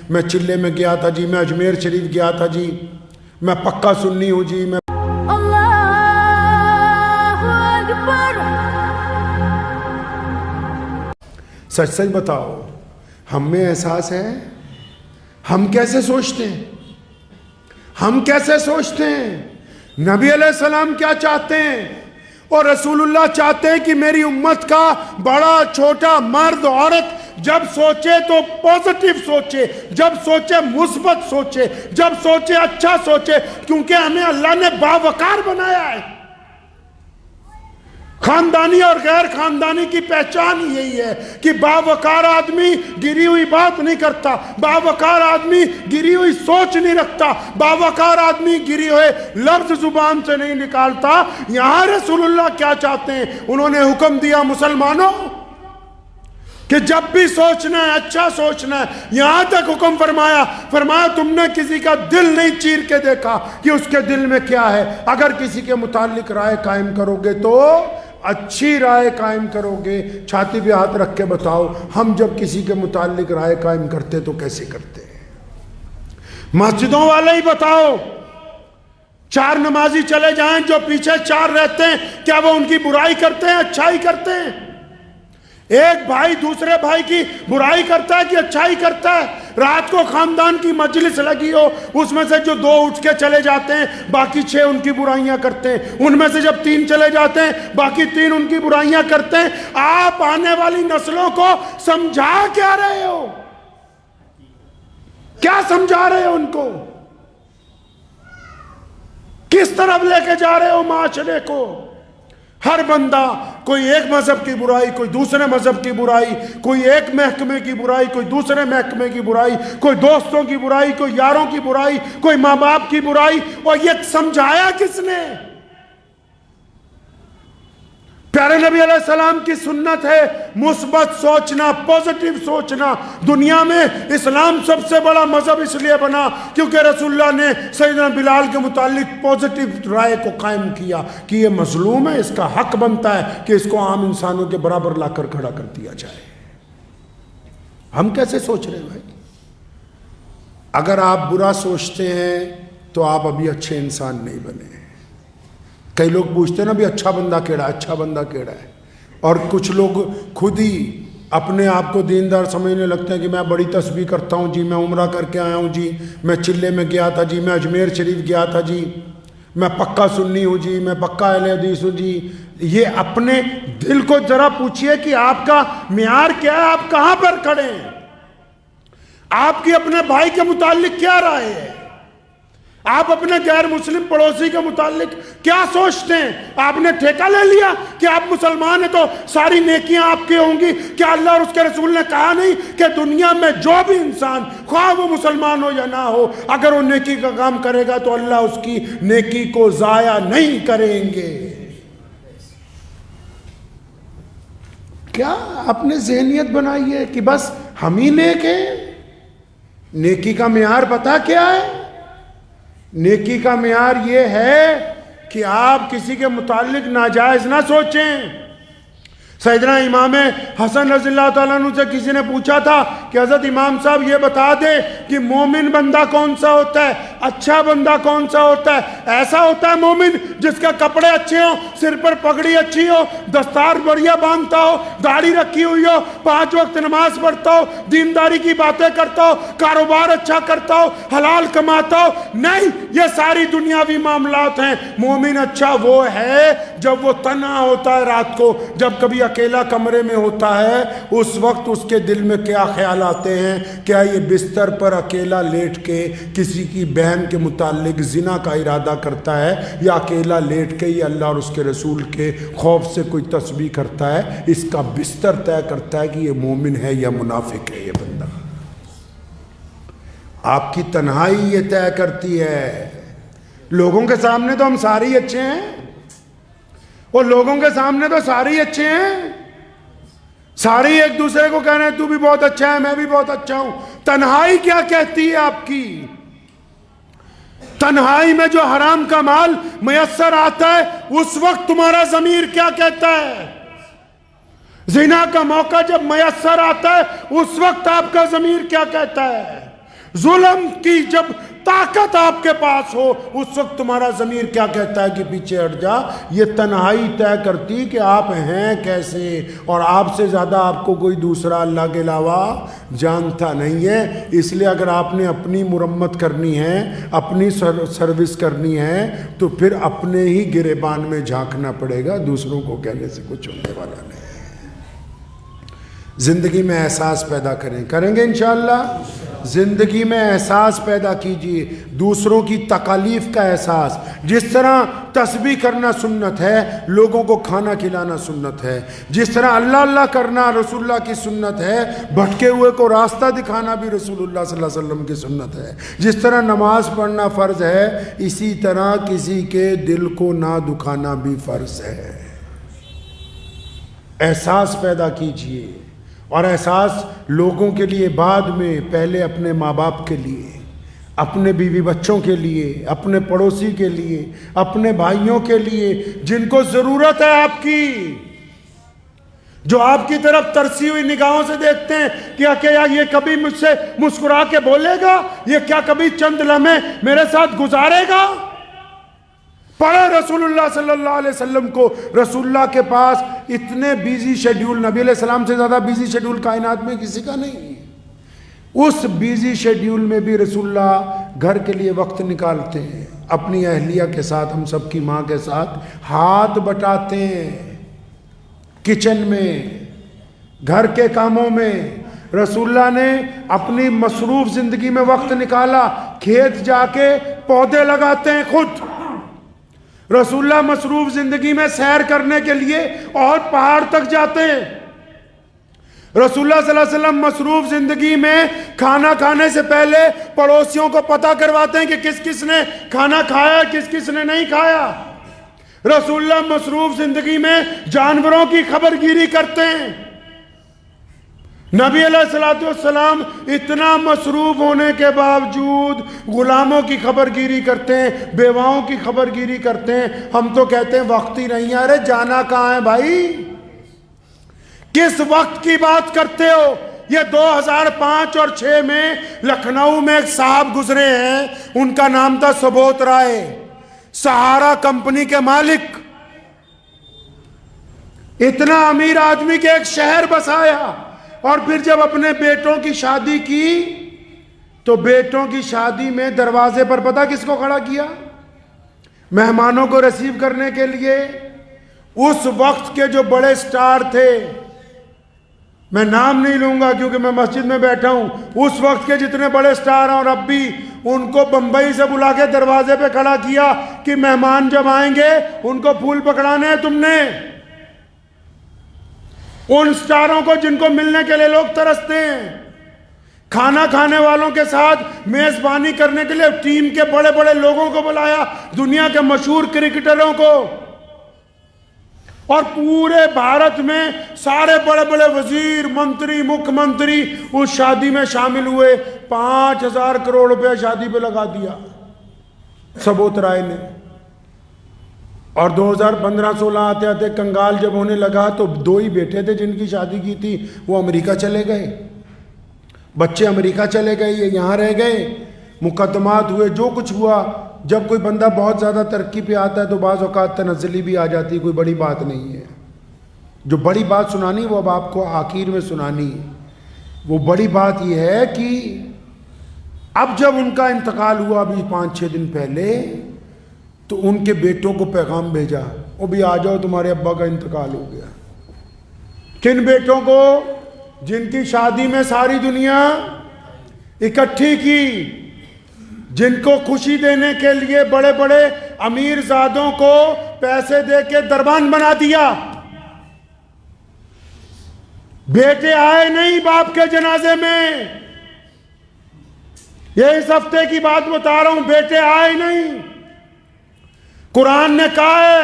میں چلے میں گیا تھا جی، میں اجمیر شریف گیا تھا جی، میں پکا سنی ہوں جی، میں اللہ اکبر۔ سچ سچ بتاؤ، ہم میں احساس ہے؟ ہم کیسے سوچتے ہیں؟ ہم کیسے سوچتے ہیں؟ نبی علیہ السلام کیا چاہتے ہیں؟ اور رسول اللہ چاہتے ہیں کہ میری امت کا بڑا چھوٹا مرد عورت جب سوچے تو پوزیٹیو سوچے، جب سوچے مثبت سوچے، جب سوچے اچھا سوچے، کیونکہ ہمیں اللہ نے باوقار بنایا ہے۔ خاندانی اور غیر خاندانی کی پہچان یہی ہے کہ باوقار آدمی گری ہوئی بات نہیں کرتا، باوقار آدمی گری ہوئی سوچ نہیں رکھتا، باوقار آدمی گری ہوئے لفظ زبان سے نہیں نکالتا۔ یہاں رسول اللہ کیا چاہتے ہیں؟ انہوں نے حکم دیا مسلمانوں کہ جب بھی سوچنا ہے اچھا سوچنا ہے۔ یہاں تک حکم فرمایا تم نے کسی کا دل نہیں چیر کے دیکھا کہ اس کے دل میں کیا ہے۔ اگر کسی کے متعلق رائے قائم کرو گے تو اچھی رائے قائم کرو گے۔ چھاتی پہ ہاتھ رکھ کے بتاؤ، ہم جب کسی کے متعلق رائے قائم کرتے تو کیسے کرتے ہیں؟ مسجدوں والے ہی بتاؤ، چار نمازی چلے جائیں، جو پیچھے چار رہتے ہیں کیا وہ ان کی برائی کرتے ہیں اچھائی کرتے ہیں؟ ایک بھائی دوسرے بھائی کی برائی کرتا ہے کہ اچھائی کرتا ہے؟ رات کو خاندان کی مجلس لگی ہو، اس میں سے جو دو اٹھ کے چلے جاتے ہیں باقی 6 ان کی برائیاں کرتے ہیں، ان میں سے جب 3 چلے جاتے ہیں باقی 3 ان کی برائیاں کرتے ہیں۔ آپ آنے والی نسلوں کو سمجھا کیا رہے ہو؟ کیا سمجھا رہے ہو ان کو؟ کس طرف لے کے جا رہے ہو معاشرے کو؟ ہر بندہ کوئی ایک مذہب کی برائی، کوئی دوسرے مذہب کی برائی، کوئی ایک محکمے کی برائی، کوئی دوسرے محکمے کی برائی، کوئی دوستوں کی برائی، کوئی یاروں کی برائی، کوئی ماں باپ کی برائی، اور یہ سمجھایا کس نے؟ پیارے نبی علیہ السلام کی سنت ہے مثبت سوچنا، پوزیٹیو سوچنا۔ دنیا میں اسلام سب سے بڑا مذہب اس لیے بنا کیونکہ رسول اللہ نے سیدنا بلال کے متعلق پوزیٹیو رائے کو قائم کیا کہ یہ مظلوم ہے، اس کا حق بنتا ہے کہ اس کو عام انسانوں کے برابر لا کر کھڑا کر دیا جائے۔ ہم کیسے سوچ رہے ہیں بھائی؟ اگر آپ برا سوچتے ہیں تو آپ ابھی اچھے انسان نہیں بنے۔ کئی لوگ پوچھتے ہیں نا بھی اچھا بندہ کیڑا ہے، اچھا بندہ کیڑا ہے، اور کچھ لوگ خود ہی اپنے آپ کو دیندار سمجھنے لگتے ہیں کہ میں بڑی تسبیح کرتا ہوں جی، میں عمرہ کر کے آیا ہوں جی، میں چلے میں گیا تھا جی، میں اجمیر شریف گیا تھا جی، میں پکا سنی ہوں جی، میں پکا اہل حدیث ہوں جی۔ یہ اپنے دل کو ذرا پوچھئے کہ آپ کا معیار کیا ہے، آپ کہاں پر کھڑے ہیں؟ آپ کی اپنے بھائی کے متعلق کیا رائے ہے؟ آپ اپنے غیر مسلم پڑوسی کے متعلق کیا سوچتے ہیں؟ آپ نے ٹھیکہ لے لیا کہ آپ مسلمان ہیں تو ساری نیکیاں آپ کی ہوں گی؟ کیا اللہ اور اس کے رسول نے کہا نہیں کہ دنیا میں جو بھی انسان خواہ وہ مسلمان ہو یا نہ ہو اگر وہ نیکی کا کام کرے گا تو اللہ اس کی نیکی کو ضائع نہیں کریں گے؟ کیا اپنے ذہنیت بنائی ہے کہ بس ہم ہی نیک ہیں؟ نیکی کا معیار پتہ کیا ہے؟ نیکی کا معیار یہ ہے کہ آپ کسی کے متعلق ناجائز نہ سوچیں۔ سیدنا امام حسن رضی اللہ تعالیٰ عنہ سے کسی نے پوچھا تھا کہ حضرت امام صاحب یہ بتا دیں کہ مومن بندہ کون سا ہوتا ہے، اچھا بندہ کون سا ہوتا ہے؟ ایسا ہوتا ہے مومن جس کا کپڑے اچھے ہوں، سر پر پگڑی اچھی ہو، دستار بڑھیا باندھتا ہو، داڑھی رکھی ہوئی ہو، 5 وقت نماز پڑھتا ہو، دینداری کی باتیں کرتا ہو، کاروبار اچھا کرتا ہو، حلال کماتا ہو۔ نہیں، یہ ساری دنیاوی معاملات ہیں۔ مومن اچھا وہ ہے جب وہ تنہا ہوتا ہے رات کو، جب کبھی اکیلا کمرے میں ہوتا ہے، اس وقت اس کے دل میں کیا خیال آتے ہیں؟ کیا یہ بستر پر اکیلا لیٹ کے کسی کی بہن کے متعلق زنا کا ارادہ کرتا ہے، یا اکیلا لیٹ کے یہ اللہ اور اس کے رسول کے خوف سے کوئی تسبیح کرتا ہے؟ اس کا بستر طے کرتا ہے کہ یہ مومن ہے یا منافق ہے یہ بندہ۔ آپ کی تنہائی یہ طے کرتی ہے۔ لوگوں کے سامنے تو ہم سارے ہی اچھے ہیں، اور لوگوں کے سامنے تو سارے ہی اچھے ہیں، سارے ایک دوسرے کو کہہ رہے ہیں تو بھی بہت اچھا ہے، میں بھی بہت اچھا ہوں۔ تنہائی کیا کہتی ہے آپ کی؟ تنہائی میں جو حرام کا مال میسر آتا ہے اس وقت تمہارا ضمیر کیا کہتا ہے؟ زنا کا موقع جب میسر آتا ہے اس وقت آپ کا ضمیر کیا کہتا ہے؟ ظلم کی جب طاقت آپ کے پاس ہو اس وقت تمہارا ضمیر کیا کہتا ہے کہ پیچھے ہٹ جا. یہ تنہائی طے کرتی کہ آپ ہیں کیسے, اور آپ سے زیادہ آپ کو کوئی دوسرا اللہ کے علاوہ جانتا نہیں ہے. اس لیے اگر آپ نے اپنی مرمت کرنی ہے, اپنی سروس کرنی ہے, تو پھر اپنے ہی گریبان میں جھانکنا پڑے گا, دوسروں کو کہنے سے کچھ ہونے والا نہیں. زندگی میں احساس پیدا کریں گے انشاءاللہ. زندگی میں احساس پیدا کیجئے, دوسروں کی تکالیف کا احساس. جس طرح تسبیح کرنا سنت ہے, لوگوں کو کھانا کھلانا سنت ہے. جس طرح اللہ اللہ کرنا رسول اللہ کی سنت ہے, بھٹکے ہوئے کو راستہ دکھانا بھی رسول اللہ صلی اللہ علیہ وسلم کی سنت ہے. جس طرح نماز پڑھنا فرض ہے, اسی طرح کسی کے دل کو نہ دکھانا بھی فرض ہے. احساس پیدا کیجئے, اور احساس لوگوں کے لیے بعد میں, پہلے اپنے ماں باپ کے لیے, اپنے بیوی بچوں کے لیے, اپنے پڑوسی کے لیے, اپنے بھائیوں کے لیے جن کو ضرورت ہے آپ کی, جو آپ کی طرف ترسی ہوئی نگاہوں سے دیکھتے ہیں کہ یہ کبھی مجھ سے مسکرا کے بولے گا, یہ کیا کبھی چند لمحے میرے ساتھ گزارے گا. پڑھے رسول اللہ صلی اللہ علیہ وسلم کو. رسول اللہ کے پاس اتنے بیزی شیڈیول, نبی علیہ السلام سے زیادہ بیزی شیڈیول کائنات میں کسی کا نہیں. اس بیزی شیڈیول میں بھی رسول اللہ گھر کے لیے وقت نکالتے ہیں, اپنی اہلیہ کے ساتھ, ہم سب کی ماں کے ساتھ ہاتھ بٹاتے ہیں, کچن میں, گھر کے کاموں میں. رسول اللہ نے اپنی مصروف زندگی میں وقت نکالا, کھیت جا کے پودے لگاتے ہیں خود. رسول اللہ مصروف زندگی میں سیر کرنے کے لیے اور پہاڑ تک جاتے ہیں. رسول اللہ صلی اللہ علیہ وسلم مصروف زندگی میں کھانا کھانے سے پہلے پڑوسیوں کو پتہ کرواتے ہیں کہ کس کس نے کھانا کھایا, کس کس نے نہیں کھایا. رسول اللہ مصروف زندگی میں جانوروں کی خبر گیری کرتے ہیں. نبی علیہ السلام اتنا مصروف ہونے کے باوجود غلاموں کی خبر گیری کرتے ہیں, بیواؤں کی خبر گیری کرتے ہیں. ہم تو کہتے ہیں وقت ہی نہیں ہے. ارے جانا کہاں ہے بھائی, کس وقت کی بات کرتے ہو؟ یہ 2005 اور 2006 میں لکھنؤ میں ایک صاحب گزرے ہیں, ان کا نام تھا سبوت رائے, سہارا کمپنی کے مالک. اتنا امیر آدمی کے ایک شہر بسایا, اور پھر جب اپنے بیٹوں کی شادی کی تو بیٹوں کی شادی میں دروازے پر پتہ کس کو کھڑا کیا؟ مہمانوں کو ریسیو کرنے کے لیے اس وقت کے جو بڑے سٹار تھے, میں نام نہیں لوں گا کیونکہ میں مسجد میں بیٹھا ہوں, اس وقت کے جتنے بڑے سٹار ہیں اور اب بھی, ان کو بمبئی سے بلا کے دروازے پہ کھڑا کیا کہ مہمان جب آئیں گے ان کو پھول پکڑانے ہیں تم نے. ان سٹاروں کو جن کو ملنے کے لیے لوگ ترستے ہیں, کھانا کھانے والوں کے ساتھ میزبانی کرنے کے لیے ٹیم کے بڑے بڑے لوگوں کو بلایا, دنیا کے مشہور کرکٹروں کو, اور پورے بھارت میں سارے بڑے بڑے وزیر, منتری, مکھ منتری اس شادی میں شامل ہوئے. 5,000 کروڑ روپے شادی پہ لگا دیا سبوت رائے نے. اور 2015-16 آتے آتے کنگال جب ہونے لگا تو 2 ہی بیٹے تھے جن کی شادی کی تھی, وہ امریکہ چلے گئے, بچے امریکہ چلے گئے, یہ یہاں رہ گئے. مقدمات ہوئے, جو کچھ ہوا. جب کوئی بندہ بہت زیادہ ترقی پہ آتا ہے تو بعض اوقات تنزلی بھی آ جاتی ہے, کوئی بڑی بات نہیں ہے. جو بڑی بات سنانی وہ اب آپ کو آخر میں سنانی ہے. وہ بڑی بات یہ ہے کہ اب جب ان کا انتقال ہوا ابھی 5-6 دن پہلے, تو ان کے بیٹوں کو پیغام بھیجا, وہ بھی آ جاؤ تمہارے ابا کا انتقال ہو گیا. کن بیٹوں کو؟ جن کی شادی میں ساری دنیا اکٹھی کی, جن کو خوشی دینے کے لیے بڑے بڑے امیر زادوں کو پیسے دے کے دربان بنا دیا. بیٹے آئے نہیں باپ کے جنازے میں, یہ اس ہفتے کی بات بتا رہا ہوں, بیٹے آئے نہیں. قرآن نے کہا ہے,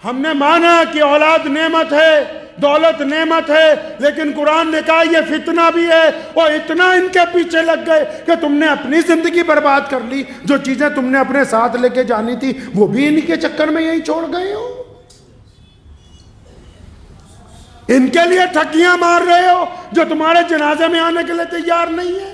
ہم نے مانا کہ اولاد نعمت ہے, دولت نعمت ہے, لیکن قرآن نے کہا یہ فتنہ بھی ہے. اور اتنا ان کے پیچھے لگ گئے کہ تم نے اپنی زندگی برباد کر لی, جو چیزیں تم نے اپنے ساتھ لے کے جانی تھی وہ بھی ان کے چکر میں یہی چھوڑ گئے ہو. ان کے لیے ٹھکیاں مار رہے ہو جو تمہارے جنازے میں آنے کے لیے تیار نہیں ہے.